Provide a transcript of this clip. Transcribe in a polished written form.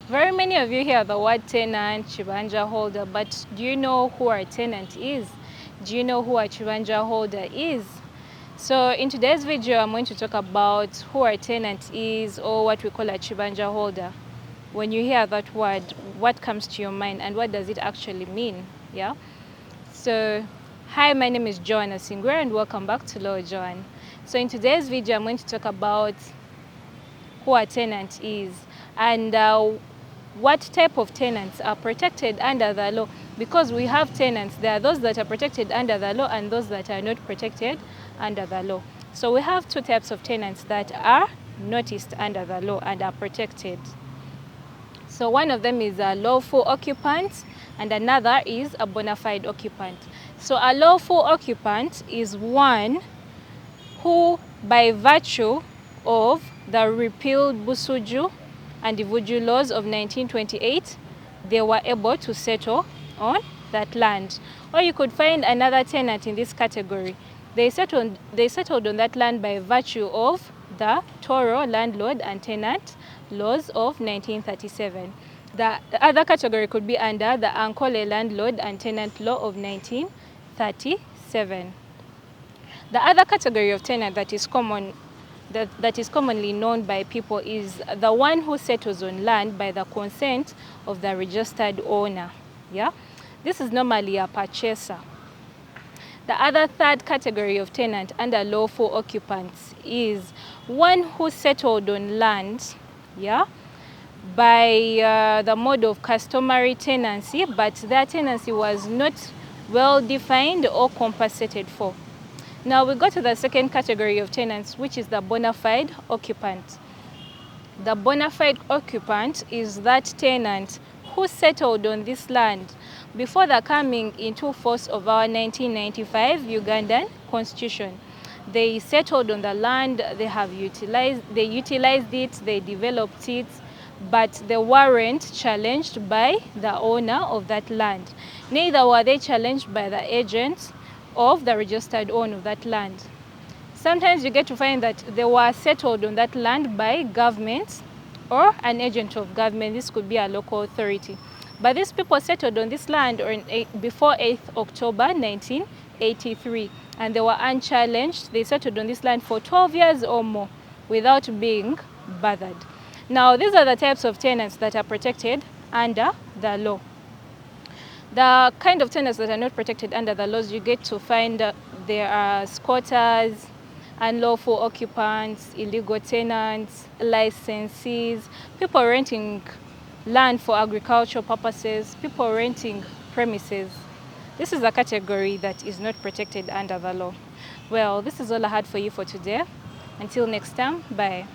Very many of you hear the word tenant, kibanja holder, but do you know who a tenant is? Do you know who a kibanja holder is? So in today's video, I'm going to talk about who a tenant is, or what we call a kibanja holder. When you hear that word, what comes to your mind and what does it actually mean? Yeah. So, hi, my name is Joan.A and welcome back to Law Joan. So in today's video, I'm going to talk about who a tenant is and what type of tenants are protected under the law, because we have tenants. There are those that are protected under the law and those that are not protected under the law. So we have two types of tenants that are noticed under the law and are protected. So one of them is a lawful occupant and another is a bona fide occupant. So a lawful occupant is one who, by virtue of the repealed Busuju and Ivuju laws of 1928, they were able to settle on that land. Or you could find another tenant in this category. They settled on that land by virtue of the Toro landlord and tenant laws of 1937. The other category could be under the Ankole landlord and tenant law of 1937. The other category of tenant that is commonly known by people is the one who settles on land by the consent of the registered owner. Yeah, this is normally a purchaser. The other third category of tenant under lawful occupants is one who settled on land, yeah, by the mode of customary tenancy, but that tenancy was not well defined or compensated for. Now we go to the second category of tenants, which is the bona fide occupant. The bona fide occupant is that tenant who settled on this land before the coming into force of our 1995 Ugandan Constitution. They settled on the land, they utilized it, they developed it, but they weren't challenged by the owner of that land. Neither were they challenged by the agent of the registered owner of that land. Sometimes you get to find that they were settled on that land by government or an agent of government. This could be a local authority. But these people settled on this land before 8th October 1983, and they were unchallenged. They settled on this land for 12 years or more without being bothered. Now, these are the types of tenants that are protected under the law. The kind of tenants that are not protected under the laws, you get to find there are squatters, unlawful occupants, illegal tenants, licensees, people renting land for agricultural purposes, people renting premises. This is a category that is not protected under the law. Well, this is all I had for you for today. Until next time, bye.